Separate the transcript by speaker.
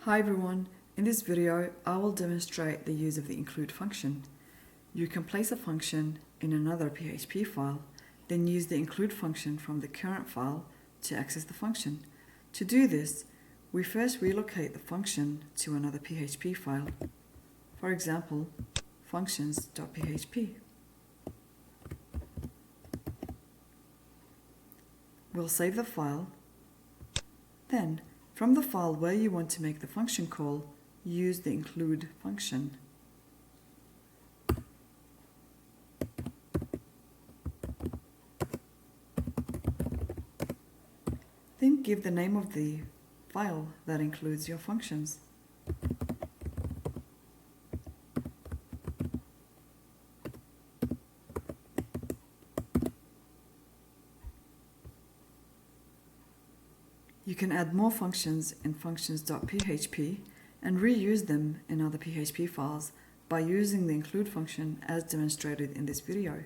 Speaker 1: Hi everyone, in this video I will demonstrate the use of the include function. You can place a function in another PHP file, then use the include function from the current file to access the function. To do this, we first relocate the function to another PHP file, for example, functions.php. We'll save the file. Then, from the file where you want to make the function call, use the include function. Then give the name of the file that includes your functions. You can add more functions in functions.php and reuse them in other PHP files by using the include function as demonstrated in this video.